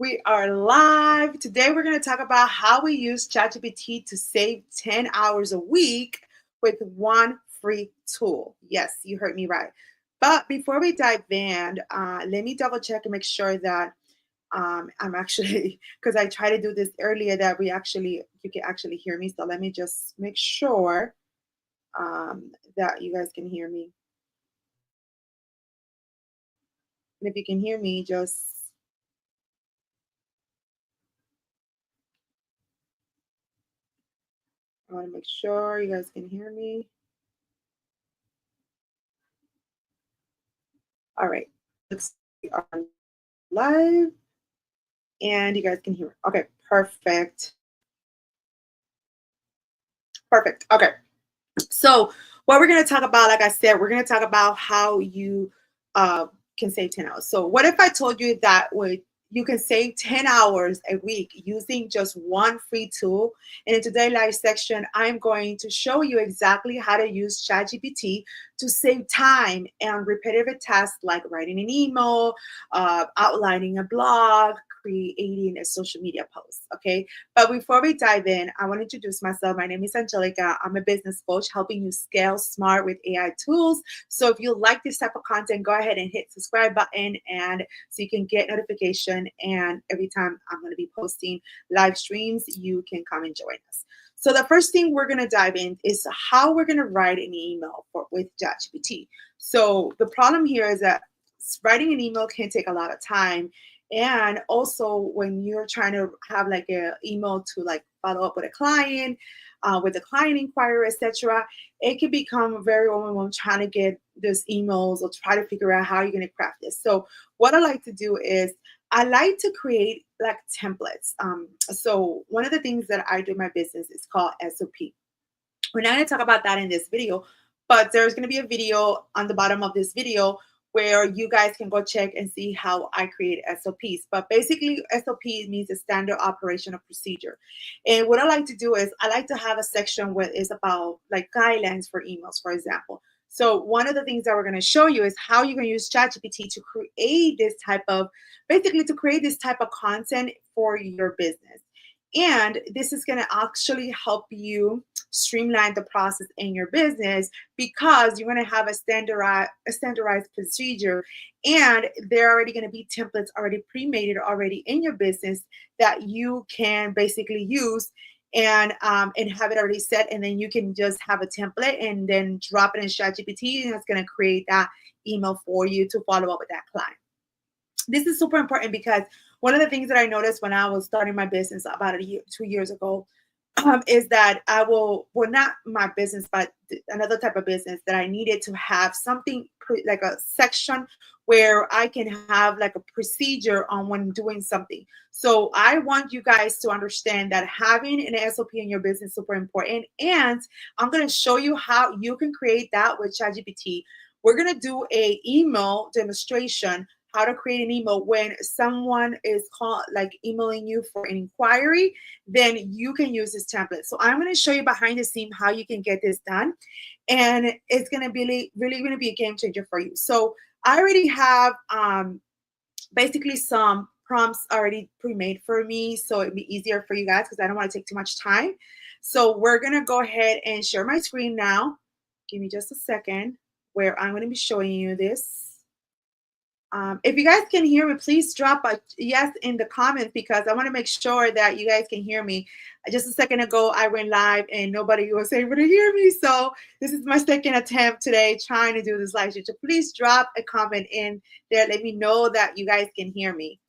We are live. Today we're going to talk about how we use ChatGPT to save 10 hours a week with one free tool. Yes, you heard me right. But before we dive in, let me double check and make sure that I'm actually, because I tried to do this earlier, that you can actually hear me. So let me just make sure that you guys can hear me. And if you can hear me, I want to make sure you guys can hear me. All right. Looks like we are live and you guys can hear me. Okay, perfect. Perfect. Okay. So what we're going to talk about, like I said, we're going to talk about how you uh, can save 10 hours. So what if I told you that you can save 10 hours a week using just one free tool? And in today's live section, I'm going to show you exactly how to use ChatGPT to save time and repetitive tasks like writing an email, outlining a blog, creating a social media post. Okay. But before we dive in, I want to introduce myself. My name is Angelica. I'm a business coach helping you scale smart with AI tools. So if you like this type of content, go ahead and hit subscribe button and so you can get notification. And every time I'm going to be posting live streams, you can come and join us. So the first thing we're going to dive in is how we're going to write an email with ChatGPT. So the problem here is that writing an email can take a lot of time, and also when you're trying to have like an email to like follow up with a client, with a client inquiry, etc., it can become very overwhelming trying to get those emails or try to figure out how you're going to craft this. So what I like to do is I like to create like templates. So one of the things that I do in my business is called SOP. We're not going to talk about that in this video, but there's going to be a video on the bottom of this video where you guys can go check and see how I create SOPs. But basically, SOP means a standard operational procedure. And what I like to do is I like to have a section where it's about like guidelines for emails, for example. So one of the things that we're going to show you is how you can use ChatGPT to create this type of content for your business. And this is going to actually help you streamline the process in your business because you're going to have a standardized procedure, and there are already going to be templates already pre-made already in your business that you can basically use and have it already set, and then you can just have a template and then drop it in ChatGPT, and it's going to create that email for you to follow up with that client. This is super important because one of the things that I noticed when I was starting my business about 2 years ago, is that not my business, but another type of business, that I needed to have something like a section where I can have like a procedure on when doing something. So I want you guys to understand that having an SOP in your business is super important. And I'm going to show you how you can create that with ChatGPT. We're going to do a email demonstration, how to create an email when someone is emailing you for an inquiry. Then you can use this template. So I'm going to show you behind the scene how you can get this done, and it's going to be really going to be a game changer for you. So I already have basically some prompts already pre-made for me, so it'd be easier for you guys because I don't want to take too much time. So we're going to go ahead and share my screen now. Give me just a second where I'm going to be showing you this. If you guys can hear me, please drop a yes in the comments because I want to make sure that you guys can hear me. Just a second ago, I went live and nobody was able to hear me. So this is my second attempt today trying to do this live stream. So please drop a comment in there. Let me know that you guys can hear me.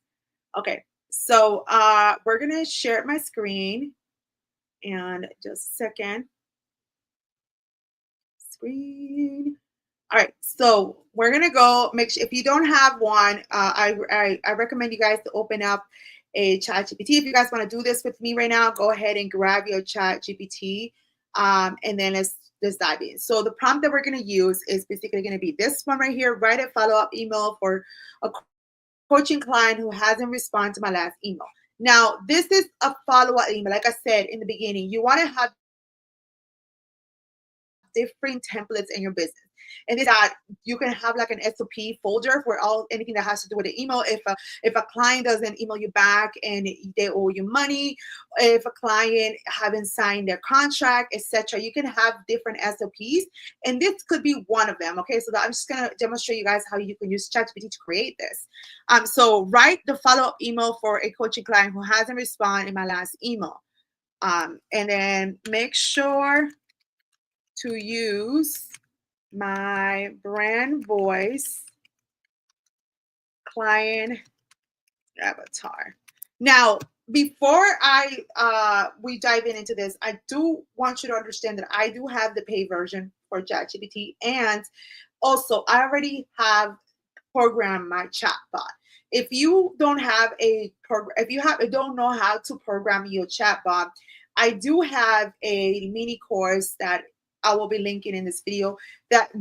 Okay, so we're going to share my screen. And just a second. Screen. All right, so we're gonna go make sure if you don't have one, I recommend you guys to open up a ChatGPT. If you guys want to do this with me right now, go ahead and grab your ChatGPT, and then let's dive in. So the prompt that we're gonna use is basically gonna be this one right here. Write a follow-up email for a coaching client who hasn't responded to my last email. Now, this is a follow-up email. Like I said in the beginning, you want to have different templates in your business. And this that you can have like an SOP folder for anything that has to do with the email. If a client doesn't email you back and they owe you money, if a client haven't signed their contract, etc., you can have different SOPs, and this could be one of them. Okay, so I'm just gonna demonstrate you guys how you can use ChatGPT to create this. So write the follow-up email for a coaching client who hasn't responded in my last email, and then make sure to use my brand voice client avatar. Now, before we dive into this, I do want you to understand that I do have the paid version for ChatGPT, and also I already have programmed my chatbot. If you don't have a program, if you don't know how to program your chatbot, I do have a mini course that I will be linking in this video that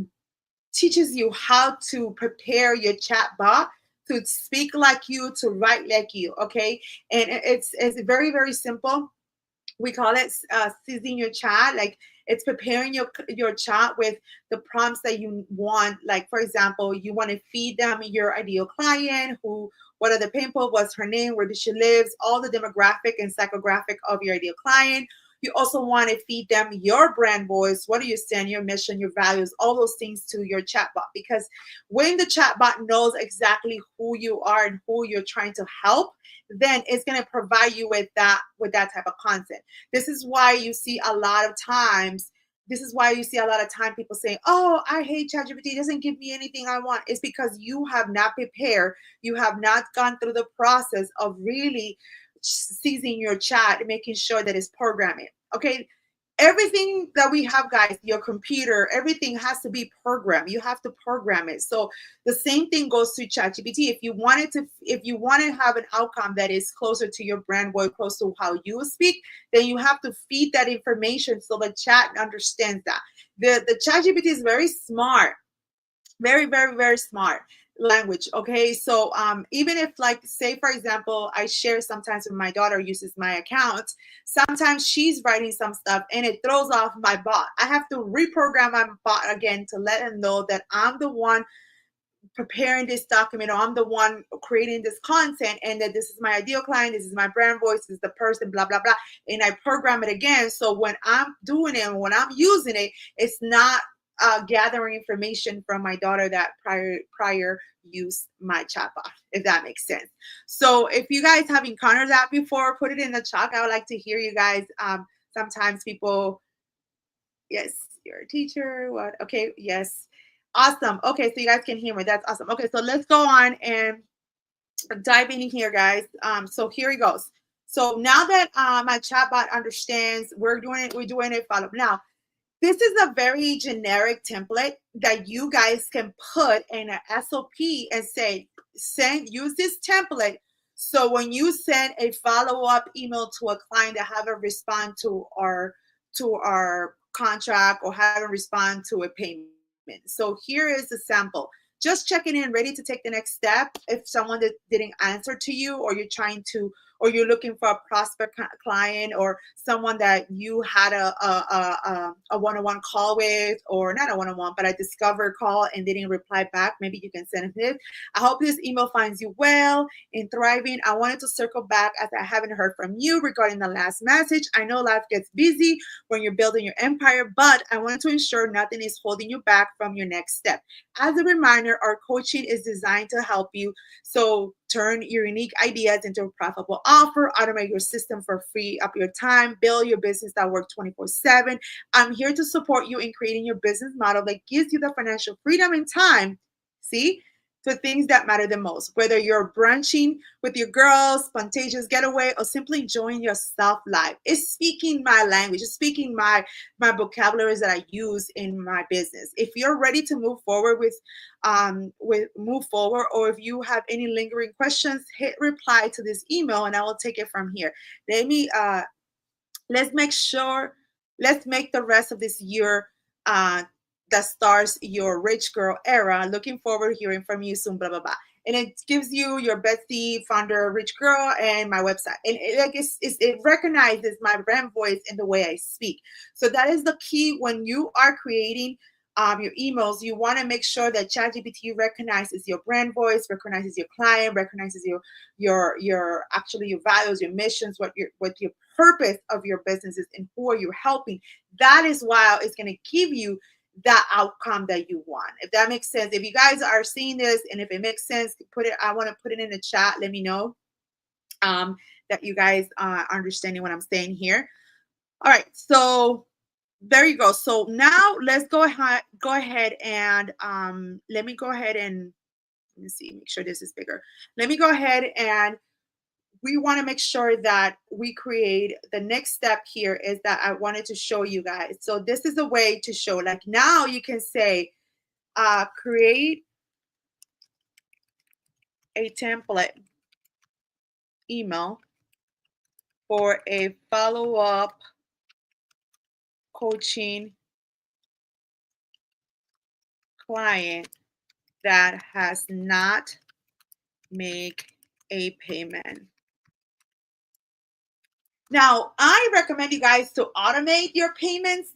teaches you how to prepare your chatbot to speak like you, to write like you. Okay, and it's very, very simple. We call it seasoning your chat. Like, it's preparing your chat with the prompts that you want. Like, for example, you want to feed them your ideal client, what are the pain points, what's her name, where does she live, all the demographic and psychographic of your ideal client. You also want to feed them your brand voice. What do you stand, your mission, your values, all those things to your chatbot. Because when the chatbot knows exactly who you are and who you're trying to help, then it's going to provide you with that type of content. This is why you see a lot of times people saying, oh, I hate ChatGPT, it doesn't give me anything I want. It's because you have not prepared. You have not gone through the process of really seasoning your chat and making sure that it's programming. Okay. Everything that we have, guys, your computer, everything has to be programmed. You have to program it. So the same thing goes to ChatGPT. If you want to have an outcome that is closer to your brand voice, close to how you speak, then you have to feed that information so the chat understands that. The ChatGPT is very smart, very, very, very smart language. Okay, so even if, like, say for example, I share sometimes when my daughter uses my account, sometimes she's writing some stuff and it throws off my bot. I have to reprogram my bot again to let him know that I'm the one preparing this document, or I'm the one creating this content, and that this is my ideal client, this is my brand voice, this is the person, blah blah blah. And I program it again, so when I'm doing it, when I'm using it, it's not gathering information from my daughter that prior used my chatbot, if that makes sense. So if you guys have encountered that before, put it in the chat. I would like to hear you guys. Sometimes people, yes, you're a teacher. What? Okay, yes. Awesome. Okay, so you guys can hear me. That's awesome. Okay, so let's go on and dive in here, guys. So here it goes. So now that my chatbot understands, we're doing it follow up. Now, this is a very generic template that you guys can put in an SOP and say, use this template. So when you send a follow-up email to a client that haven't responded to our contract or haven't responded to a payment. So here is the sample. Just checking in, ready to take the next step. If someone that didn't answer to you, or you're looking for a prospect client, or someone that you had a one-on-one call with, or not a one-on-one, but a discover call and they didn't reply back, maybe you can send it. I hope this email finds you well and thriving. I wanted to circle back as I haven't heard from you regarding the last message. I know life gets busy when you're building your empire, but I wanted to ensure nothing is holding you back from your next step. As a reminder, our coaching is designed to help you. So turn your unique ideas into a profitable offer, automate your system for free up your time, build your business that works 24/7. I'm here to support you in creating your business model that gives you the financial freedom and time, for things that matter the most. Whether you're brunching with your girls, spontaneous getaway, or simply enjoying your self life, it's speaking my language, it's speaking my vocabularies that I use in my business. If you're ready to move forward or if you have any lingering questions, hit reply to this email and I will take it from here. Let's make the rest of this year that starts your rich girl era. Looking forward to hearing from you soon, blah, blah, blah. And it gives you your bestie founder, rich girl, and my website. And it recognizes my brand voice in the way I speak. So that is the key when you are creating your emails, you want to make sure that ChatGPT recognizes your brand voice, recognizes your client, recognizes your actually your values, your missions, what your purpose of your business is, and who are you helping. That is why it's going to give you that outcome that you want. If that makes sense. If you guys are seeing this and if it makes sense, put it. I want to put it in the chat. Let me know that you guys are understanding what I'm saying here. All right, so there you go. So now let's go ahead and let me go ahead and let me see, make sure this is bigger. Let me go ahead and we want to make sure that we create the next step here is that I wanted to show you guys. So this is a way to show, like now you can say create a template email for a follow-up coaching client that has not made a payment. Now, I recommend you guys to automate your payments.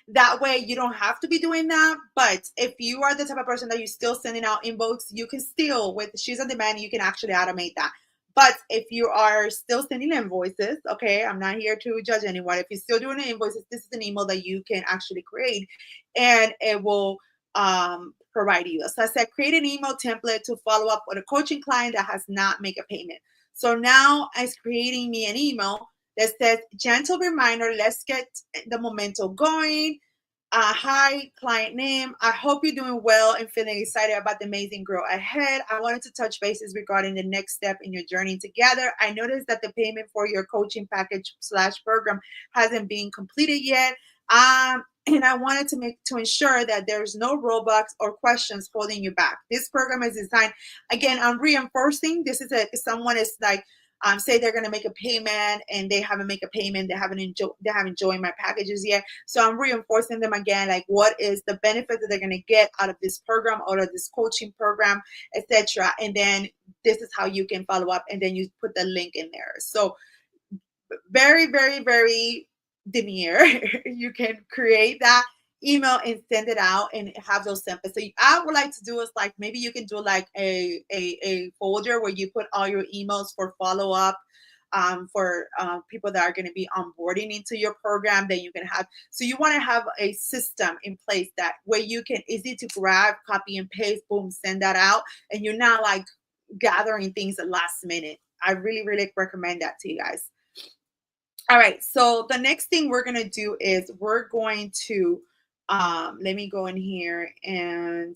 That way you don't have to be doing that. But if you are the type of person that you're still sending out inbox, you can still, with She's on Demand, you can actually automate that. But if you are still sending invoices, okay, I'm not here to judge anyone. If you're still doing the invoices, this is an email that you can actually create and it will provide you. So I said, create an email template to follow up with a coaching client that has not made a payment. So now it's creating me an email that says, gentle reminder, let's get the momentum going. Hi, client name. I hope you're doing well and feeling excited about the amazing growth ahead. I wanted to touch bases regarding the next step in your journey together. I noticed that the payment for your coaching package / program hasn't been completed yet. And I wanted to ensure that there's no roadblocks or questions holding you back. This program is designed, again, I'm reinforcing. This is someone is like, say they're going to make a payment and they haven't made a payment, they haven't joined my packages yet. So I'm reinforcing them again, like what is the benefit that they're going to get out of this program, out of this coaching program, etc. And then this is how you can follow up, and then you put the link in there. So very, very, very demure. You can create that email and send it out and have those samples. So I would like to do is like, maybe you can do like a folder where you put all your emails for follow-up for people that are going to be onboarding into your program that you can have. So you want to have a system in place that where you can easy to grab, copy and paste, boom, send that out. And you're not like gathering things at last minute. I really, really recommend that to you guys. All right, so the next thing we're going to do is we're going to, let me go in here and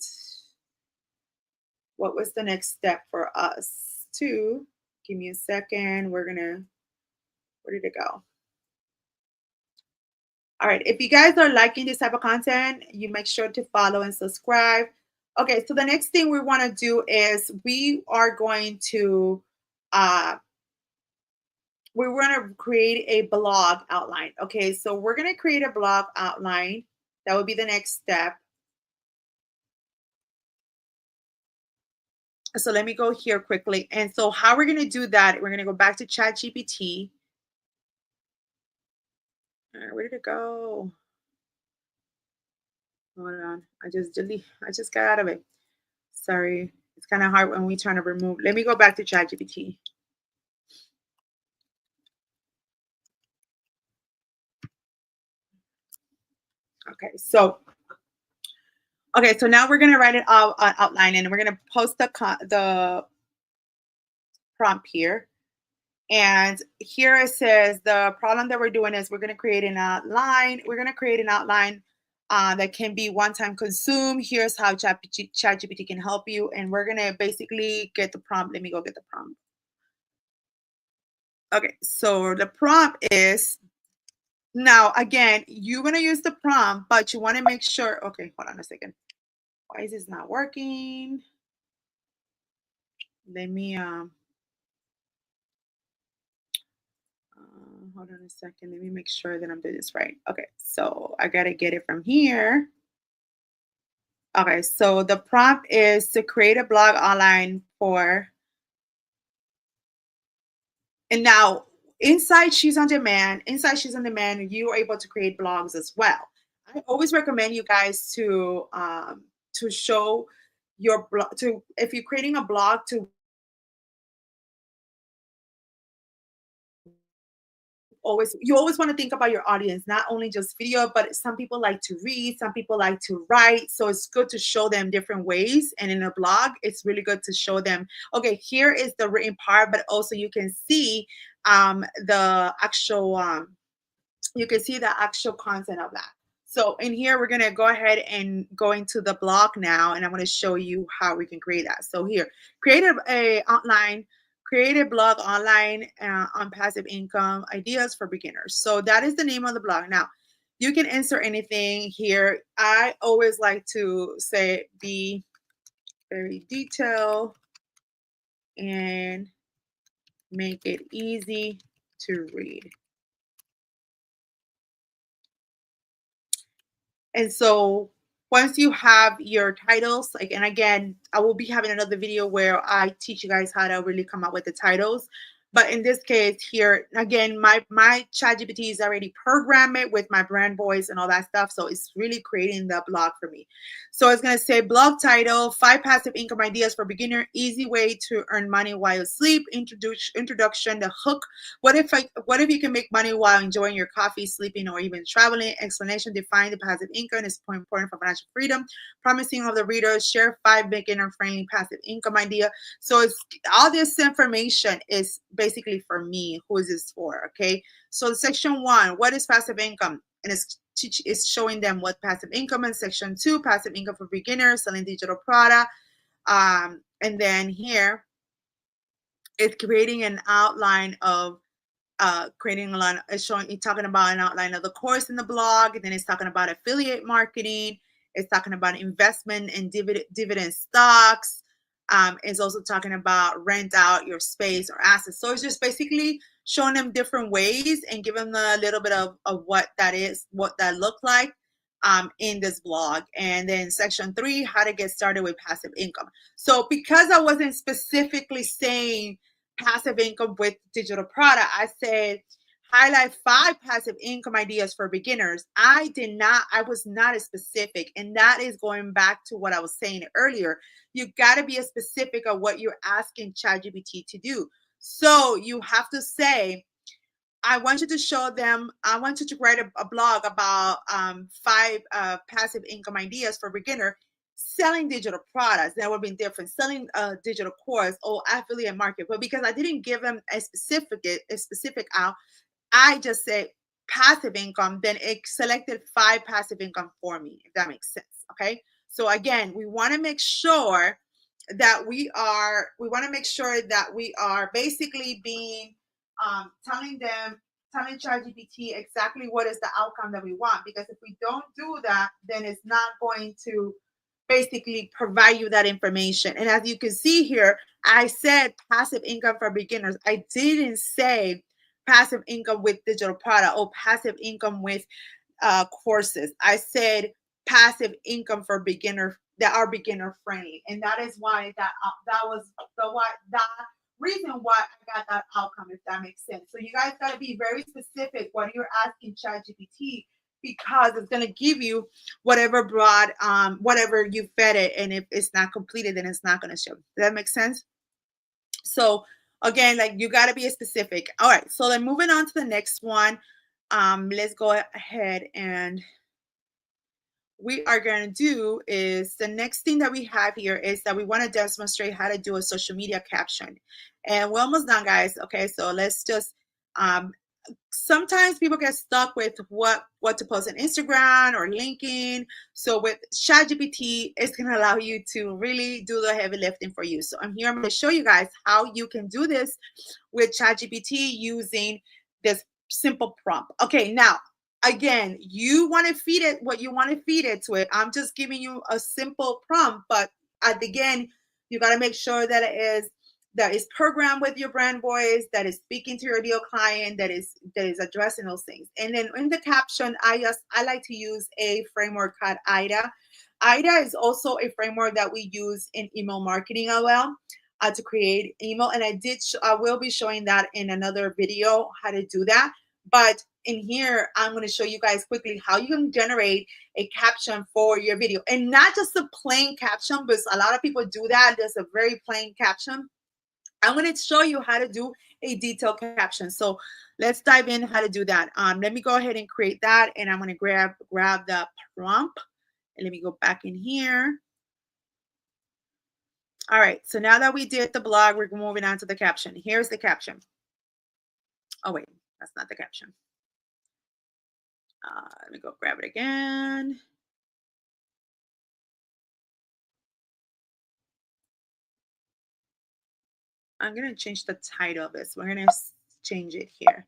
what was the next step for us to, give me a second. We're going to, where did it go? All right, if you guys are liking this type of content, you make sure to follow and subscribe. Okay, so the next thing we want to do is we are going to, we want to create a blog outline. Okay, so we're going to create a blog outline. That would be the next step. So let me go here quickly. And so how we're going to do that, we're going to go back to ChatGPT. Where did it go? Hold on. I just got out of it. Sorry. It's kind of hard when we're trying to remove. Let me go back to ChatGPT. Okay, so now we're going to write it out, outline, and we're going to post the prompt here. And here it says the problem that we're doing is we're going to create an outline. We're going to create an outline that can be one-time consumed. Here's how ChatGPT can help you. And we're going to basically get the prompt. Let me go get the prompt. Okay, so the prompt is, now again, you're going to use the prompt, but you want to make sure, okay, hold on a second. Why is this not working? Let me, hold on a second. Let me make sure that I'm doing this right. Okay, so I got to get it from here. Okay, so the prompt is to create a blog outline for, and now inside She's on Demand, you are able to create blogs as well. I always recommend you guys to show your blog to if you're creating a blog to always want to think about your audience, not only just video, but some people like to read, some people like to write. So it's good to show them different ways. And in a blog, it's really good to show them, okay, here is the written part, but also you can see the actual you can see the actual content of that. So in here, we're going to go ahead and go into the blog now, and I'm going to show you how we can create that. So here, create a blog online on passive income ideas for beginners. So that is the name of the blog. Now, you can insert anything here. I always like to say be very detailed and make it easy to read. And so once you have your titles, like, and again, I will be having another video where I teach you guys how to really come up with the titles. But in this case here, again, my ChatGPT is already programmed it with my brand voice and all that stuff. So it's really creating the blog for me. So it's going to say blog title, 5 passive income ideas for beginner, easy way to earn money while you sleep, introduction, the hook. What if you can make money while enjoying your coffee, sleeping, or even traveling? Explanation, define the passive income is important for financial freedom. Promising of the readers, share 5 beginner-friendly passive income idea. So it's all this information is basically for me. Who is this for? Okay. So section 1, what is passive income? And it's showing them what passive income is. Section 2, passive income for beginners, selling digital product. And then here, it's creating an outline of creating a line, it's talking about an outline of the course in the blog, and then it's talking about affiliate marketing. It's talking about investment and dividend stocks. It's also talking about rent out your space or assets. So it's just basically showing them different ways and giving them a little bit of what that is, what that looked like in this blog. And then section 3, how to get started with passive income. So because I wasn't specifically saying passive income with digital product, I said highlight 5 passive income ideas for beginners. I was not as specific, and that is going back to what I was saying earlier. You got to be as specific of what you're asking ChatGPT to do. So you have to say, I want you to show them, I want you to write a blog about 5 passive income ideas for beginner selling digital products. That would be different. Selling a digital course or affiliate market. But because I didn't give them a specific out, I just said passive income, then it selected 5 passive income for me, if that makes sense. Okay. So again, we want to make sure that we are basically being telling ChatGPT exactly what is the outcome that we want. Because if we don't do that, then it's not going to basically provide you that information. And as you can see here, I said passive income for beginners. I didn't say passive income with digital product or passive income with courses. I said passive income for beginner that are beginner friendly, and that is why that was the reason why I got that outcome, if that makes sense. So you guys got to be very specific when you're asking ChatGPT, because it's going to give you whatever whatever you fed it, and if it's not completed, then it's not going to show. Does that make sense? So again, like, you got to be specific. All right, so then moving on to the next one. Let's go ahead, and we are going to do is the next thing that we have here is that we want to demonstrate how to do a social media caption. And we're almost done, guys. Okay, so let's just sometimes people get stuck with what to post on Instagram or LinkedIn. So with ChatGPT, it's going to allow you to really do the heavy lifting for you. So I'm going to show you guys how you can do this with ChatGPT using this simple prompt. Okay, now again, you want to feed it what you want to feed it to it. I'm just giving you a simple prompt, but again, you got to make sure that it is programmed with your brand voice, that is speaking to your ideal client, that is addressing those things. And then in the caption, I like to use a framework called IDA. IDA is also a framework that we use in email marketing as well, to create email. And I will be showing that in another video, how to do that. But in here, I'm going to show you guys quickly how you can generate a caption for your video, and not just a plain caption, because a lot of people do that. There's a very plain caption. I'm going to show you how to do a detailed caption. So let's dive in how to do that. Let me go ahead and create that, and I'm going to grab the prompt, and let me go back in here. All right, so now that we did the blog, we're moving on to the caption. Here's the caption. Oh wait, that's not the caption. Let me go grab it again. I'm gonna change the title of this. We're gonna change it here.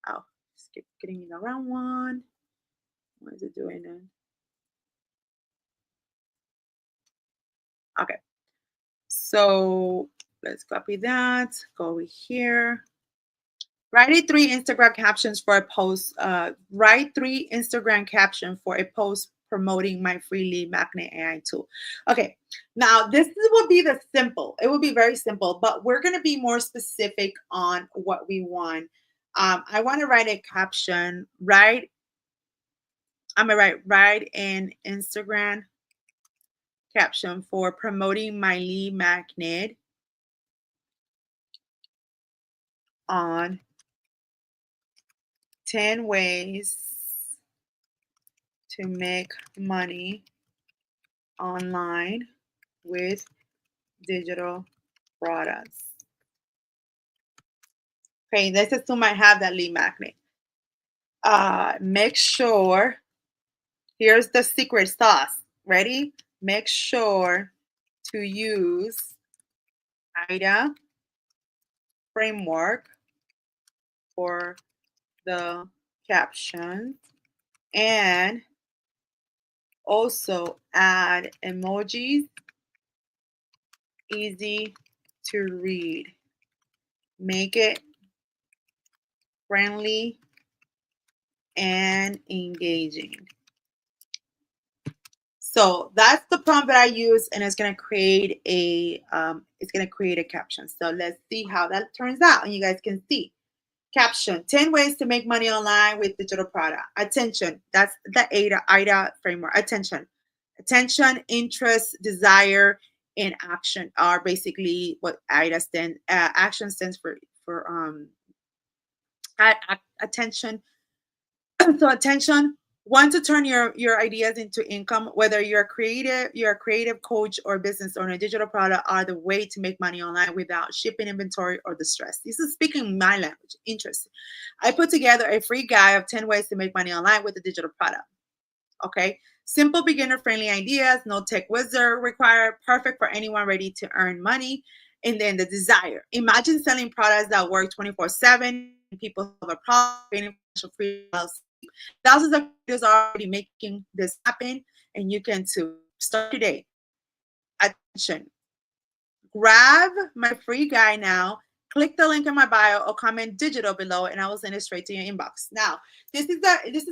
Oh, skip getting the wrong one. What is it doing then? Okay, so let's copy that. Go over here. Write 3 Instagram captions for a post. Write 3 Instagram captions for a post promoting my free lead magnet AI tool. Okay, now this will be the simple. It will be very simple, but we're going to be more specific on what we want. I want to write a caption. I'm gonna write an Instagram caption for promoting my lead magnet on 10 ways to make money online with digital products. Okay, let's assume I have that lead magnet. Make sure, here's the secret sauce. Ready? Make sure to use IDA framework for the captions, and also add emojis, easy to read. Make it friendly and engaging. So that's the prompt that I use, and it's going to create a caption. So let's see how that turns out, and you guys can see. Caption: 10 ways to make money online with digital product. Attention. That's the IDA framework. Attention, interest, desire, and action are basically what IDA stands. Action stands for attention. So attention. Want to turn your ideas into income, whether you're a creative coach or business owner. Digital product are the way to make money online without shipping, inventory, or the stress. This is speaking my language. Interesting. I put together a free guide of 10 ways to make money online with a digital product. Okay. Simple, beginner-friendly ideas, no tech wizard required, perfect for anyone ready to earn money. And then the desire. Imagine selling products that work 24/7. People have a problem, financial freedom. Thousands of creators are already making this happen, and you can too. Start today. Attention. Grab my free guide now. Click the link in my bio or comment digital below, and I will send it straight to your inbox. Now, this is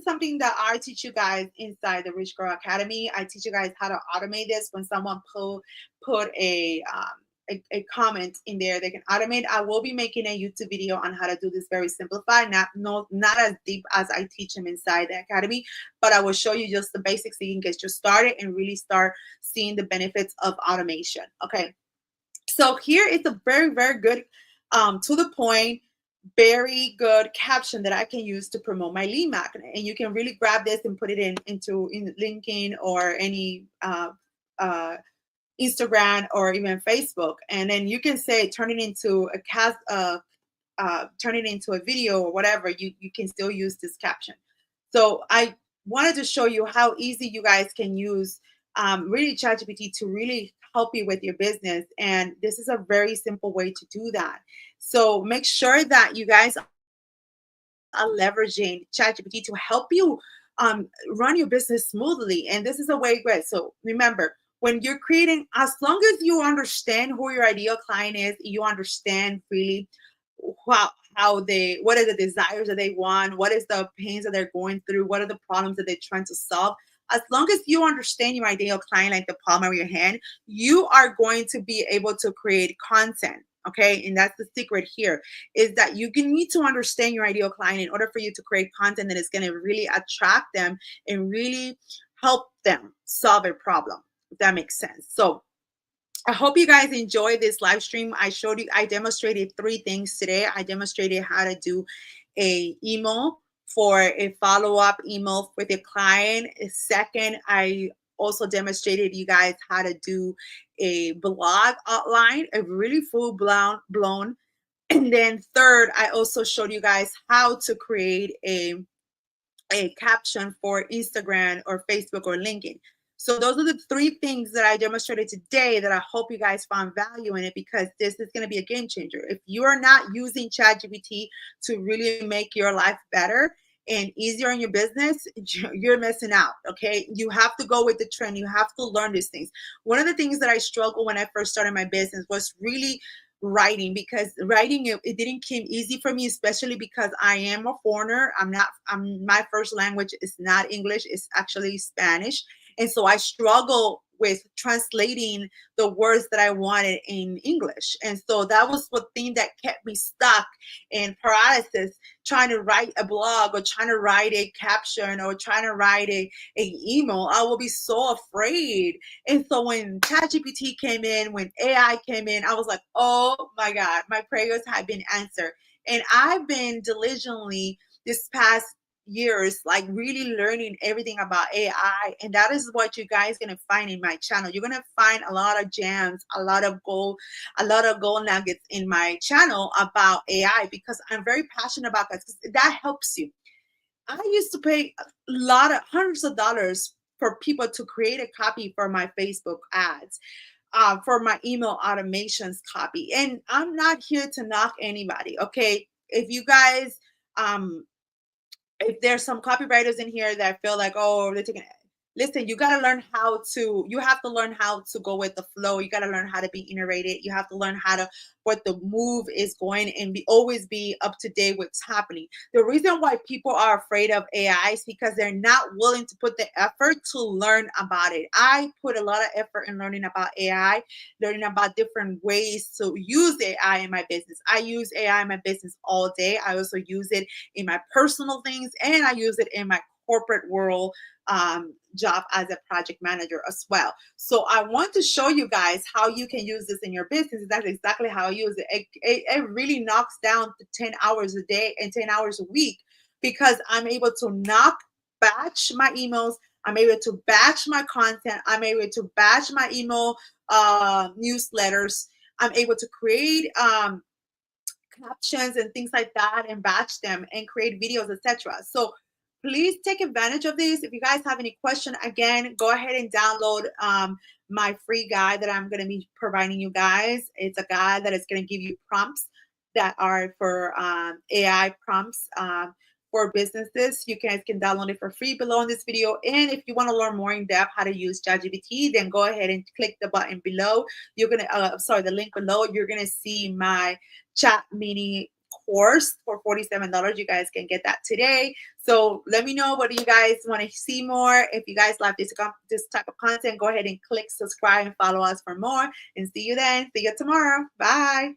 something that I teach you guys inside the Rich Girl Academy. I teach you guys how to automate this. When someone put a comment in there, they can automate. I will be making a YouTube video on how to do this very simplified, not as deep as I teach them inside the academy, but I will show you just the basics so you can get you started and really start seeing the benefits of automation. Okay, so here is a very, very good to the point, very good caption that I can use to promote my lead magnet. And you can really grab this and put it into LinkedIn or any Instagram or even Facebook, and then you can say turn it into a video or whatever. You can still use this caption. So I wanted to show you how easy you guys can use really ChatGPT to really help you with your business, and this is a very simple way to do that. So make sure that you guys are leveraging ChatGPT to help you run your business smoothly, and this is a way great. So remember, when you're creating, as long as you understand who your ideal client is, you understand really what are the desires that they want, what is the pains that they're going through, what are the problems that they're trying to solve. As long as you understand your ideal client like the palm of your hand, you are going to be able to create content. Okay, and that's the secret here, is that you need to understand your ideal client in order for you to create content that is going to really attract them and really help them solve a problem, if that makes sense. So I hope you guys enjoyed this live stream. I demonstrated 3 things today. I demonstrated how to do a email for a follow-up email with a client. Second, I also demonstrated you guys how to do a blog outline, a really full blown. And then third, I also showed you guys how to create a caption for Instagram or Facebook or LinkedIn. So those are the 3 things that I demonstrated today that I hope you guys found value in it, because this is going to be a game changer. If you are not using ChatGPT to really make your life better and easier in your business, you're missing out. Okay, you have to go with the trend. You have to learn these things. One of the things that I struggled when I first started my business was really writing, because writing it didn't come easy for me, especially because I am a foreigner. My first language is not English, it's actually Spanish. And so I struggle with translating the words that I wanted in English. And so that was the thing that kept me stuck in paralysis, trying to write a blog or trying to write a caption or trying to write a email. I will be so afraid. And so when ChatGPT came in, when AI came in, I was like, oh my God, my prayers have been answered. And I've been diligently this past years, like really learning everything about AI. And that is what you guys gonna find in my channel. You're gonna find a lot of gems, a lot of gold nuggets in my channel about AI, because I'm very passionate about that, because that helps you. I used to pay a lot of hundreds of dollars for people to create a copy for my Facebook ads, for my email automations copy. And I'm not here to knock anybody. Okay, if you guys if there's some copywriters in here that feel like, oh, they're taking, listen, you have to learn how to go with the flow. You got to learn how to be iterated. You have to learn how to, what the move is going, and always be up to date with what's happening. The reason why people are afraid of AI is because they're not willing to put the effort to learn about it. I put a lot of effort in learning about AI, learning about different ways to use AI in my business. I use AI in my business all day. I also use it in my personal things, and I use it in my corporate world job as a project manager as well. So I want to show you guys how you can use this in your business. That's exactly how I use it. It really knocks down to 10 hours a day and 10 hours a week, because I'm able to batch my emails. I'm able to batch my content. I'm able to batch my email newsletters. I'm able to create captions and things like that and batch them and create videos, etc. So please take advantage of this. If you guys have any question, again, go ahead and download my free guide that I'm going to be providing you guys. It's a guide that is going to give you prompts that are for AI prompts for businesses. You guys can download it for free below in this video. And if you want to learn more in depth how to use ChatGPT, then go ahead and click the button below. You're going to, the link below. You're going to see my chat mini course for $47. You guys can get that today. So let me know, what do you guys want to see more? If you guys like this type of content, go ahead and click subscribe and follow us for more. And see you then. See you tomorrow. Bye.